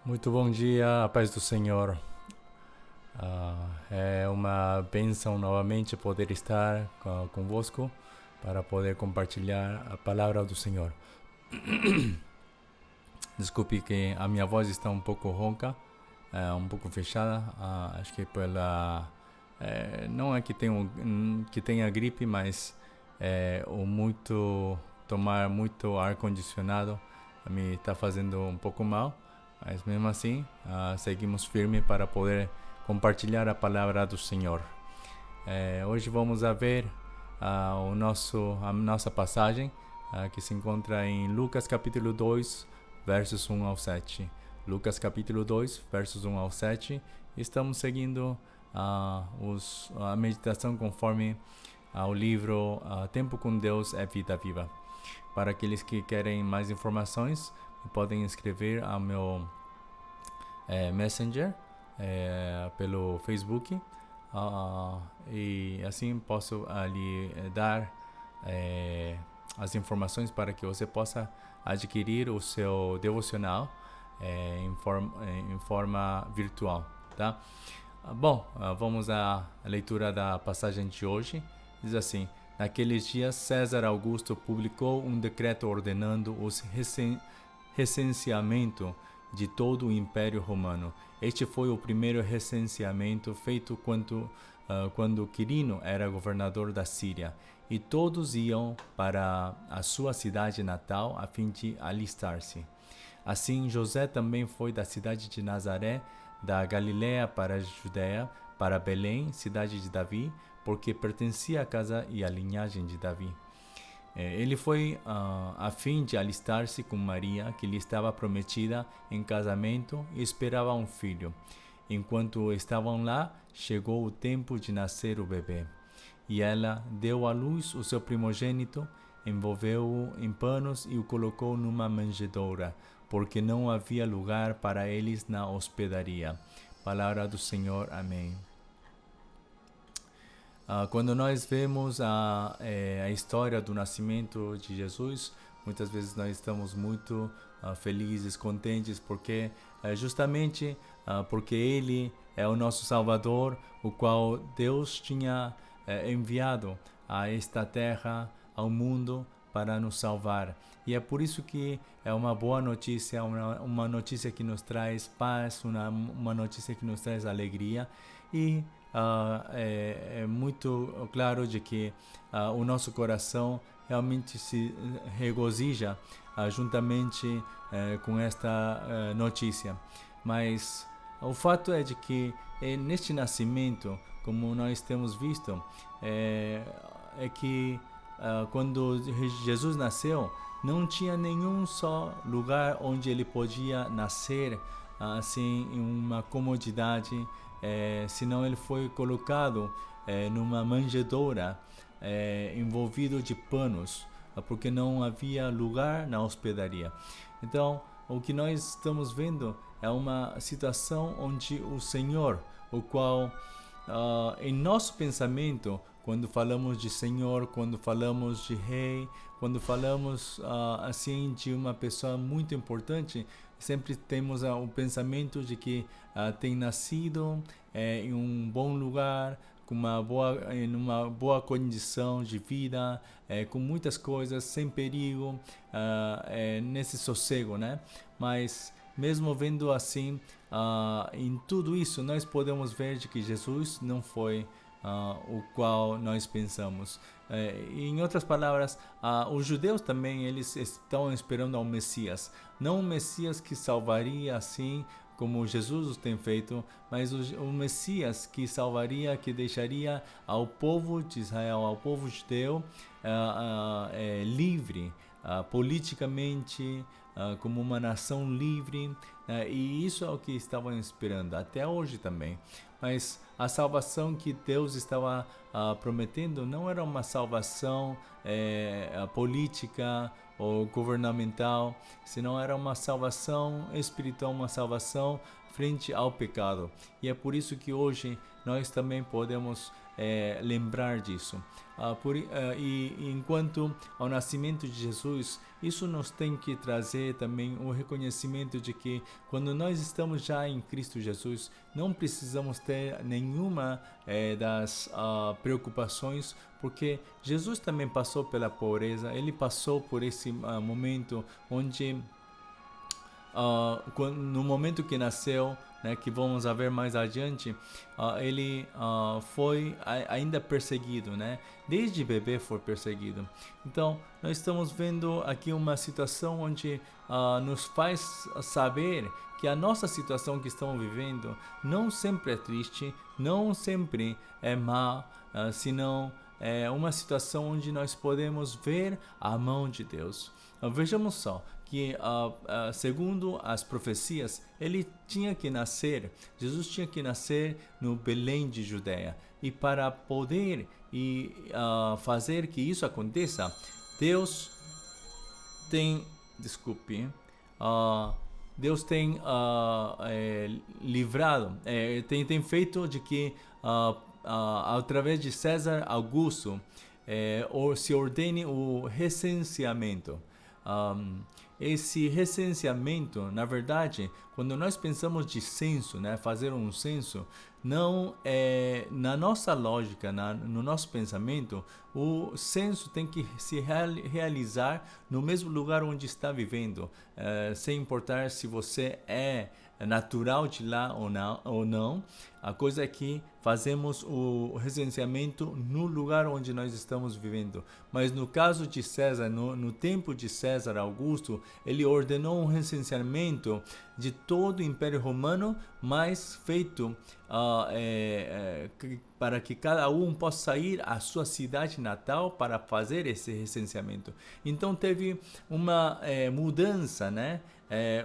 Muito bom dia, a paz do Senhor. É uma bênção novamente poder estar convosco para poder compartilhar a palavra do Senhor. Desculpe que a minha voz está um pouco ronca, um pouco fechada. Acho que não é que tenha gripe, mas o muito tomar muito ar condicionado me está fazendo um pouco mal. Mas mesmo assim, seguimos firme para poder compartilhar a palavra do Senhor. Hoje vamos a ver a nossa passagem que se encontra em Lucas capítulo 2, versos 1 ao 7. Lucas capítulo 2, versos 1 ao 7. Estamos seguindo a meditação conforme o livro Tempo com Deus é Vida Viva. Para aqueles que querem mais informações, podem escrever ao meu Messenger pelo Facebook e assim posso ali dar as informações para que você possa adquirir o seu devocional em forma virtual, tá? Bom, vamos à leitura da passagem de hoje. Diz assim: naqueles dias César Augusto publicou um decreto ordenando o recenseamento de todo o Império Romano. Este foi o primeiro recenseamento feito quando Quirino era governador da Síria, e todos iam para a sua cidade natal a fim de alistar-se. Assim, José também foi da cidade de Nazaré, da Galiléia para a Judéia, para Belém, cidade de Davi, porque pertencia à casa e à linhagem de Davi. Ele foi a fim de alistar-se com Maria, que lhe estava prometida em casamento e esperava um filho. Enquanto estavam lá, chegou o tempo de nascer o bebê. E ela deu à luz o seu primogênito, envolveu-o em panos e o colocou numa manjedoura, porque não havia lugar para eles na hospedaria. Palavra do Senhor. Amém. Quando nós vemos a história do nascimento de Jesus, muitas vezes nós estamos muito felizes, contentes, porque justamente porque Ele é o nosso Salvador, o qual Deus tinha enviado a esta terra, ao mundo, para nos salvar. E é por isso que é uma boa notícia, uma notícia que nos traz paz, uma notícia que nos traz alegria. E é muito claro de que o nosso coração realmente se regozija juntamente com esta notícia. Mas o fato é de que neste nascimento, como nós temos visto, é que quando Jesus nasceu, não tinha nenhum só lugar onde ele podia nascer assim em uma comodidade, senão ele foi colocado numa manjedoura, envolvido de panos, porque não havia lugar na hospedaria. Então, o que nós estamos vendo é uma situação onde o Senhor, o qual em nosso pensamento, quando falamos de Senhor, quando falamos de Rei, quando falamos assim de uma pessoa muito importante, sempre temos o pensamento de que tem nascido em um bom lugar, em uma boa condição de vida, com muitas coisas, sem perigo, nesse sossego, né? Mas mesmo vendo assim, em tudo isso, nós podemos ver de que Jesus não foi o qual nós pensamos. Em outras palavras, os judeus também eles estão esperando ao Messias, não o Messias que salvaria assim como Jesus tem feito, mas o Messias que salvaria, que deixaria ao povo de Israel, ao povo judeu livre, politicamente, como uma nação livre, e isso é o que estavam esperando até hoje também. Mas a salvação que Deus estava prometendo não era uma salvação política ou governamental, senão era uma salvação espiritual, uma salvação frente ao pecado. E é por isso que hoje nós também podemos lembrar disso. E enquanto ao nascimento de Jesus, isso nos tem que trazer também o reconhecimento de que quando nós estamos já em Cristo Jesus, não precisamos ter nenhuma das preocupações, porque Jesus também passou pela pobreza, ele passou por esse momento onde no momento que nasceu, né, que vamos ver mais adiante, ele foi ainda perseguido, né? Desde bebê foi perseguido. Então, nós estamos vendo aqui uma situação onde nos faz saber que a nossa situação que estamos vivendo não sempre é triste, não sempre é má, senão é uma situação onde nós podemos ver a mão de Deus. Vejamos só que, segundo as profecias, ele tinha que nascer, Jesus tinha que nascer no Belém de Judeia. E para poder fazer que isso aconteça, Deus tem, Deus tem livrado, tem feito de que, através de César Augusto, se ordene o recenseamento. Esse recenseamento, na verdade, quando nós pensamos de censo, né, fazer um censo, não é, na nossa lógica, no nosso pensamento, o censo tem que se realizar no mesmo lugar onde está vivendo, sem importar se você é natural de lá ou não. A coisa é que fazemos o recenseamento no lugar onde nós estamos vivendo. Mas no caso de César, no tempo de César Augusto, ele ordenou um recenseamento de todo o Império Romano, mas feito para que cada um possa ir à sua cidade natal para fazer esse recenseamento. Então teve uma mudança, né?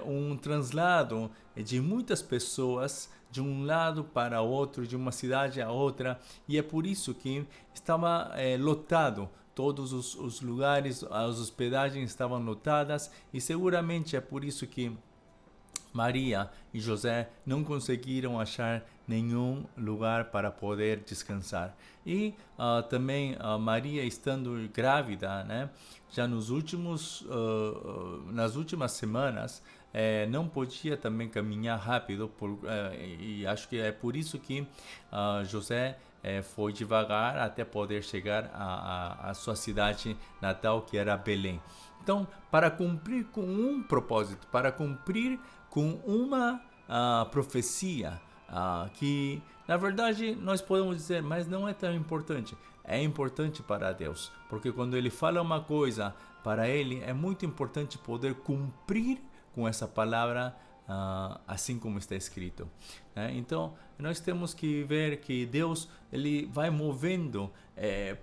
Um translado de muitas pessoas de um lado para outro, de uma cidade a outra, e é por isso que estava lotado. Todos os lugares, as hospedagens estavam lotadas, e seguramente é por isso que Maria e José não conseguiram achar nenhum lugar para poder descansar. E também Maria, estando grávida, né, já nas últimas semanas, não podia também caminhar rápido, e acho que é por isso que José foi devagar até poder chegar à sua cidade natal, que era Belém. Então, para cumprir com um propósito, para cumprir com uma profecia que, na verdade, nós podemos dizer, mas não é tão importante. É importante para Deus, porque quando Ele fala uma coisa, para Ele é muito importante poder cumprir com essa palavra, assim como está escrito. Então, nós temos que ver que Deus, ele vai movendo,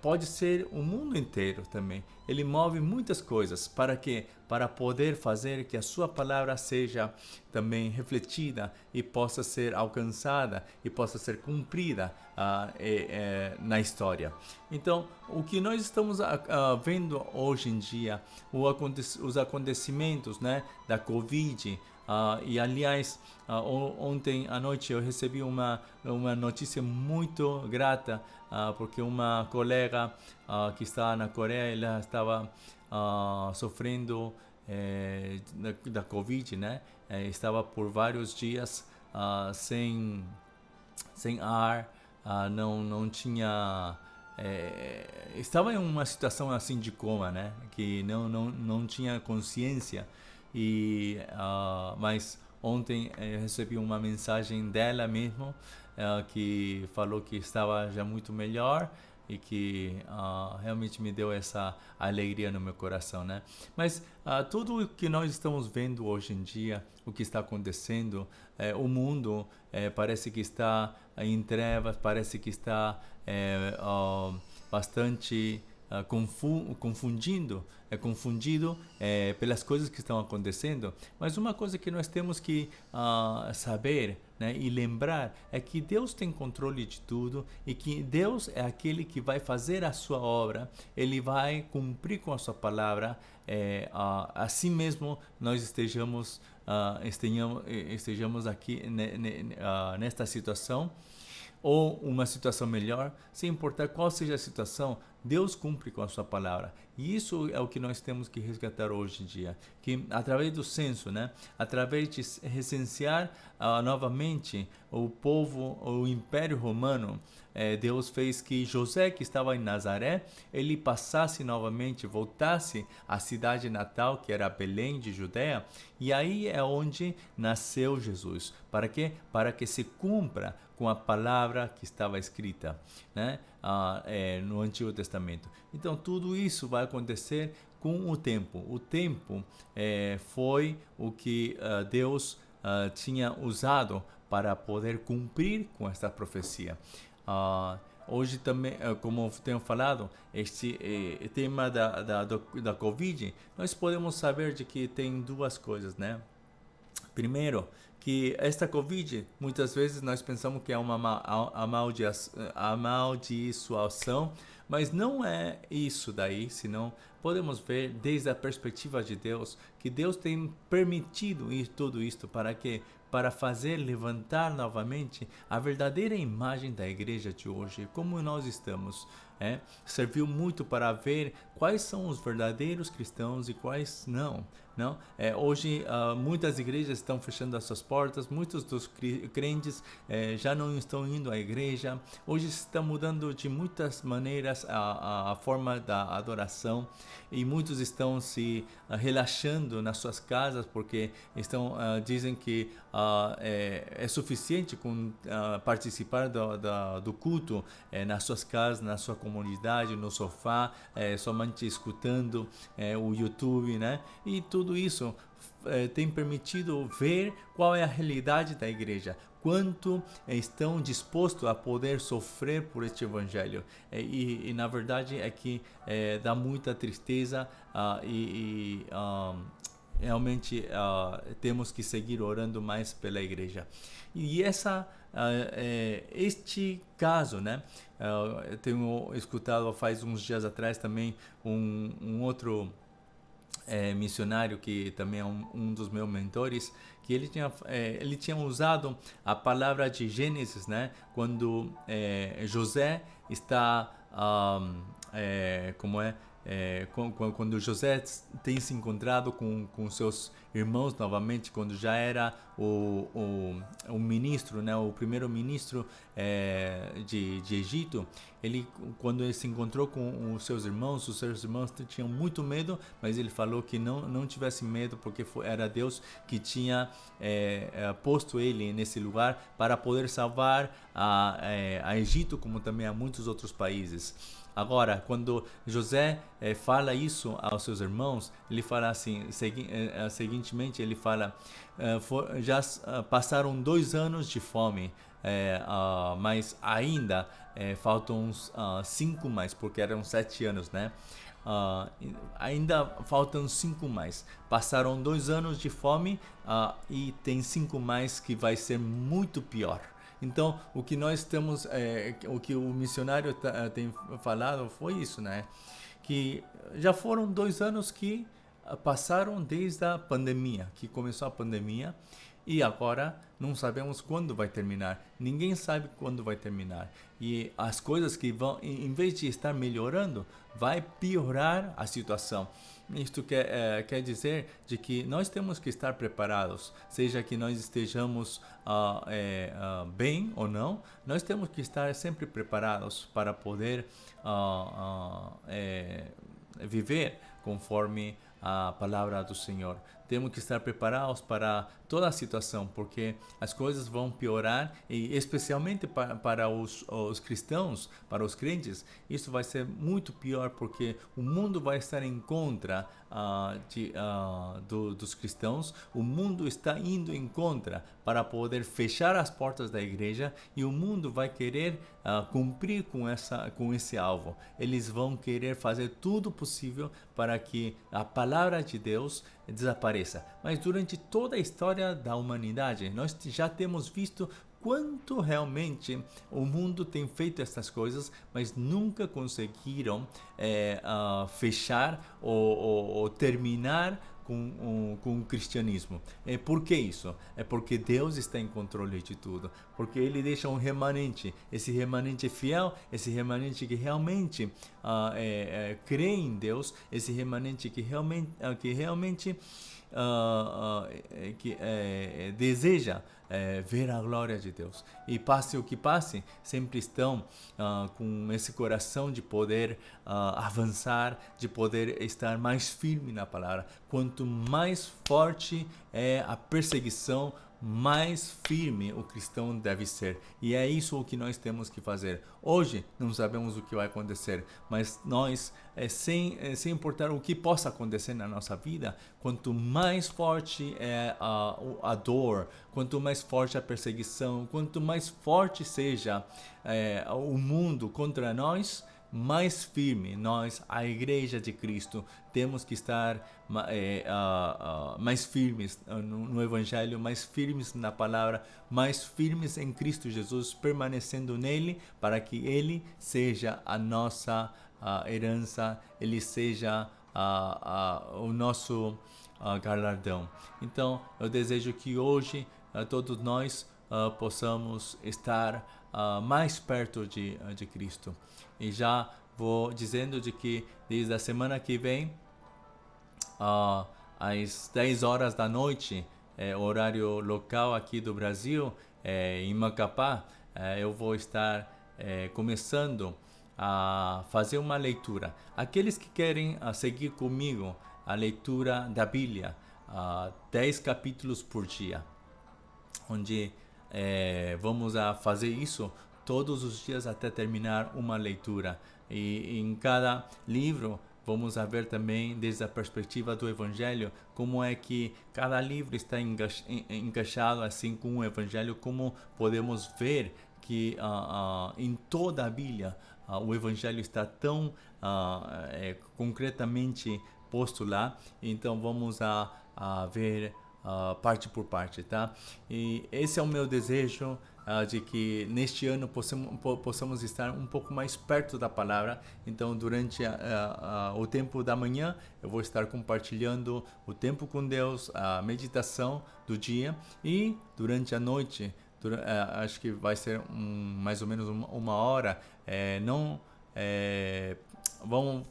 pode ser o mundo inteiro também. Ele move muitas coisas. Para quê? Para poder fazer que a sua palavra seja também refletida e possa ser alcançada e possa ser cumprida na história. Então, o que nós estamos vendo hoje em dia, os acontecimentos, né, da Covid, e aliás, ontem à noite eu recebi uma notícia muito grata, porque uma colega que está na Coreia, ela estava sofrendo da Covid, né? Estava por vários dias sem ar, não tinha... estava em uma situação assim de coma, né? Que não tinha consciência. Mas ontem eu recebi uma mensagem dela mesmo, que falou que estava já muito melhor e que realmente me deu essa alegria no meu coração, né? Mas tudo o que nós estamos vendo hoje em dia, o que está acontecendo, o mundo parece que está em trevas, parece que está bastante confundido pelas coisas que estão acontecendo. Mas uma coisa que nós temos que saber, né, e lembrar é que Deus tem controle de tudo e que Deus é aquele que vai fazer a sua obra, Ele vai cumprir com a sua palavra, assim mesmo nós estejamos aqui nesta situação. ou uma situação melhor, sem importar qual seja a situação, Deus cumpre com a sua palavra. E isso é o que nós temos que resgatar hoje em dia, que através do censo, né, através de recensear novamente o povo, o Império Romano, Deus fez que José, que estava em Nazaré, ele passasse novamente, voltasse à cidade natal, que era Belém de Judeia, e aí é onde nasceu Jesus. Para quê? Para que se cumpra com a palavra que estava escrita, né, no Antigo Testamento. Então tudo isso vai acontecer com o tempo. O tempo foi o que Deus tinha usado para poder cumprir com esta profecia. Hoje também, como tenho falado, este tema da Covid, nós podemos saber de que tem duas coisas, né? Primeiro, que esta Covid, muitas vezes nós pensamos que é uma amaldiçoação, mas não é isso daí, senão podemos ver desde a perspectiva de Deus, que Deus tem permitido tudo isto para que para fazer levantar novamente a verdadeira imagem da igreja de hoje, como nós estamos. Serviu muito para ver quais são os verdadeiros cristãos e quais não. Hoje muitas igrejas estão fechando as suas portas, muitos dos crentes já não estão indo à igreja. Hoje está mudando de muitas maneiras a forma da adoração, e muitos estão se relaxando nas suas casas porque dizem que é suficiente participar do culto nas suas casas, na sua comunidade, no sofá, somente escutando o YouTube, né? E tudo isso tem permitido ver qual é a realidade da igreja, quanto estão dispostos a poder sofrer por este evangelho. E na verdade é que dá muita tristeza realmente temos que seguir orando mais pela igreja. E este caso, né? Eu tenho escutado faz uns dias atrás também um outro missionário que também é um dos meus mentores, que ele tinha usado a palavra de Gênesis, né? Quando José está quando José tem se encontrado com seus irmãos novamente, quando já era o ministro, né, o primeiro ministro de Egito, quando ele se encontrou com os seus irmãos tinham muito medo, mas ele falou que não tivesse medo, porque era Deus que tinha posto ele nesse lugar para poder salvar a Egito, como também a muitos outros países. Agora, quando José fala isso aos seus irmãos, ele fala assim, seguintemente, ele fala, já passaram 2 anos de fome, mas ainda faltam uns 5 mais, porque eram 7 anos, né? Ainda faltam 5 mais. Passaram 2 anos de fome e tem 5 mais que vai ser muito pior. Então, o que nós temos, o que o missionário tem falado foi isso, né? Que já foram 2 anos que passaram desde a pandemia, que começou a pandemia, e agora não sabemos quando vai terminar. Ninguém sabe quando vai terminar. E as coisas que vão, em vez de estar melhorando, vai piorar a situação. Isto quer dizer de que nós temos que estar preparados, seja que nós estejamos bem ou não, nós temos que estar sempre preparados para poder viver conforme a palavra do Senhor. Temos que estar preparados para toda a situação, porque as coisas vão piorar, e especialmente para os cristãos, para os crentes, isso vai ser muito pior, porque o mundo vai estar em contra dos cristãos. O mundo está indo em contra para poder fechar as portas da igreja, e o mundo vai querer cumprir com esse alvo. Eles vão querer fazer tudo possível para que a palavra de Deus desapareça. Mas durante toda a história da humanidade, nós já temos visto quanto realmente o mundo tem feito essas coisas, mas nunca conseguiram fechar ou terminar com o cristianismo. Por que isso? É porque Deus está em controle de tudo. Porque Ele deixa um remanente, esse remanente fiel, esse remanente que realmente crê em Deus, esse remanente que realmente deseja ver a glória de Deus. E passe o que passe, sempre estão com esse coração de poder avançar, de poder estar mais firme na palavra. Quanto mais forte é a perseguição, mais firme o cristão deve ser. E é isso o que nós temos que fazer. Hoje não sabemos o que vai acontecer, mas nós, sem importar o que possa acontecer na nossa vida, quanto mais forte é a dor, quanto mais forte a perseguição, quanto mais forte seja o mundo contra nós, mais firme nós, a Igreja de Cristo, temos que estar mais firmes no Evangelho, mais firmes na palavra, mais firmes em Cristo Jesus, permanecendo nele, para que ele seja a nossa herança, ele seja o nosso galardão. Então, eu desejo que hoje todos nós possamos estar mais perto de Cristo. E já vou dizendo de que desde a semana que vem, às 10 horas da noite, horário local aqui do Brasil, em Macapá, eu vou estar começando a fazer uma leitura. Aqueles que querem seguir comigo a leitura da Bíblia, 10 capítulos por dia, onde vamos a fazer isso todos os dias até terminar uma leitura. E em cada livro vamos a ver também, desde a perspectiva do Evangelho, como é que cada livro está encaixado assim com o Evangelho, como podemos ver que em toda a Bíblia o Evangelho está tão concretamente posto lá. Então vamos a ver parte por parte, tá? E esse é o meu desejo, de que neste ano possamos estar um pouco mais perto da palavra. Então, durante o tempo da manhã, eu vou estar compartilhando o tempo com Deus, a meditação do dia, e durante a noite, acho que vai ser mais ou menos uma hora, vamos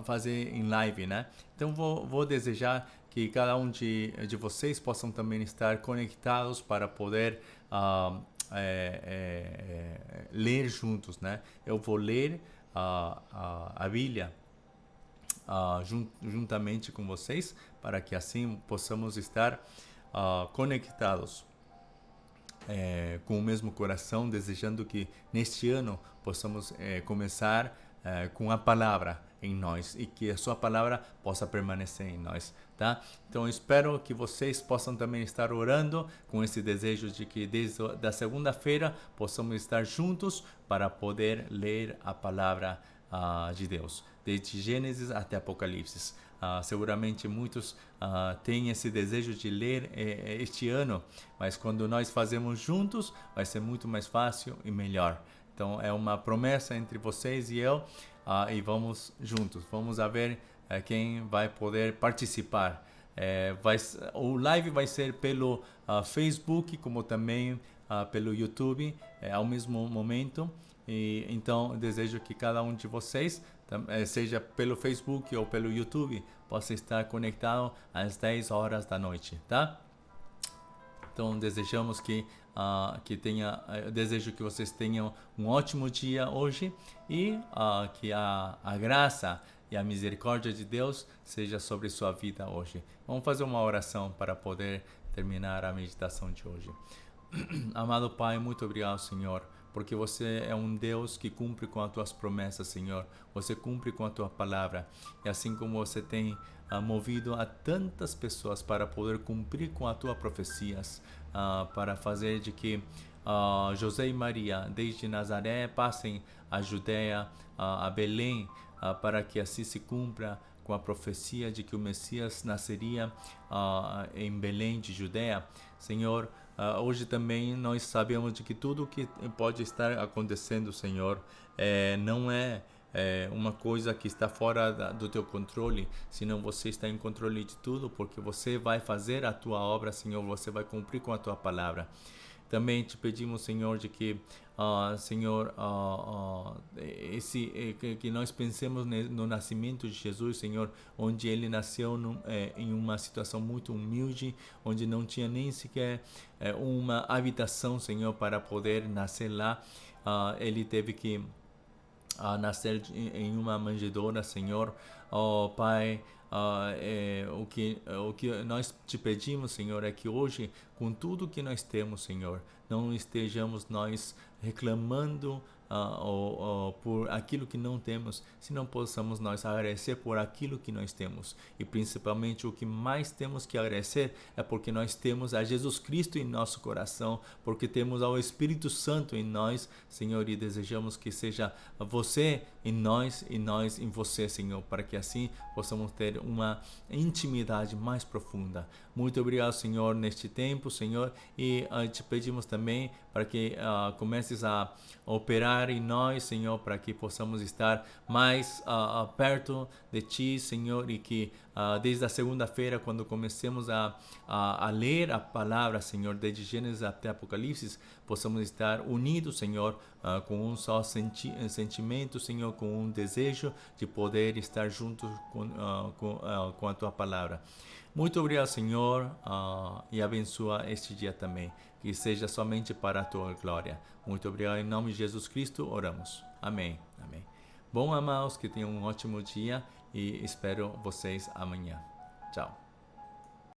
fazer em live, né? Então, vou desejar que cada um de vocês possam também estar conectados para poder ler juntos, né? Eu vou ler a Bíblia juntamente com vocês, para que assim possamos estar conectados com o mesmo coração, desejando que neste ano possamos começar com a palavra em nós e que a sua palavra possa permanecer em nós, tá? Então eu espero que vocês possam também estar orando com esse desejo de que desde da segunda-feira possamos estar juntos para poder ler a palavra de Deus, desde Gênesis até Apocalipse. Seguramente muitos têm esse desejo de ler este ano, mas quando nós fazemos juntos vai ser muito mais fácil e melhor. Então é uma promessa entre vocês e eu, e vamos juntos. Vamos a ver quem vai poder participar. O live vai ser pelo Facebook, como também pelo YouTube, ao mesmo momento. E então eu desejo que cada um de vocês, seja pelo Facebook ou pelo YouTube, possa estar conectado às 10 horas da noite, tá? Então desejamos que eu desejo que vocês tenham um ótimo dia hoje, e que a graça e a misericórdia de Deus seja sobre sua vida hoje. Vamos fazer uma oração para poder terminar a meditação de hoje. Amado Pai, muito obrigado, Senhor, porque você é um Deus que cumpre com as tuas promessas, Senhor. Você cumpre com a tua palavra. E assim como você tem movido a tantas pessoas para poder cumprir com as tuas profecias, para fazer de que José e Maria, desde Nazaré, passem a Judeia, a Belém, para que assim se cumpra com a profecia de que o Messias nasceria em Belém de Judeia. Senhor, hoje também nós sabemos de que tudo o que pode estar acontecendo, Senhor, não é uma coisa que está fora do teu controle, senão você está em controle de tudo, porque você vai fazer a tua obra, Senhor, você vai cumprir com a tua palavra. Também te pedimos, Senhor, de que, Senhor, que nós pensemos no nascimento de Jesus, Senhor, onde ele nasceu em uma situação muito humilde, onde não tinha nem sequer uma habitação, Senhor, para poder nascer lá. Ele teve que nascer em uma manjedoura, Senhor. Oh, Pai, o que nós te pedimos, Senhor, é que hoje, com tudo que nós temos, Senhor, não estejamos nós reclamando por aquilo que não temos, se não possamos nós agradecer por aquilo que nós temos. E principalmente o que mais temos que agradecer é porque nós temos a Jesus Cristo em nosso coração, porque temos ao Espírito Santo em nós, Senhor, e desejamos que seja você em nós e nós em você, Senhor, para que assim possamos ter uma intimidade mais profunda. Muito obrigado, Senhor, neste tempo, Senhor, e te pedimos também para que comeces a operar em nós, Senhor, para que possamos estar mais perto de Ti, Senhor, e que desde a segunda-feira, quando comecemos a ler a palavra, Senhor, desde Gênesis até Apocalipse, possamos estar unidos, Senhor, com um só sentimento, Senhor, com um desejo de poder estar juntos com a Tua palavra. Muito obrigado, Senhor, e abençoa este dia também, que seja somente para a Tua glória. Muito obrigado, em nome de Jesus Cristo, oramos. Amém. Amém. Bom, amados, que tenham um ótimo dia e espero vocês amanhã. Tchau.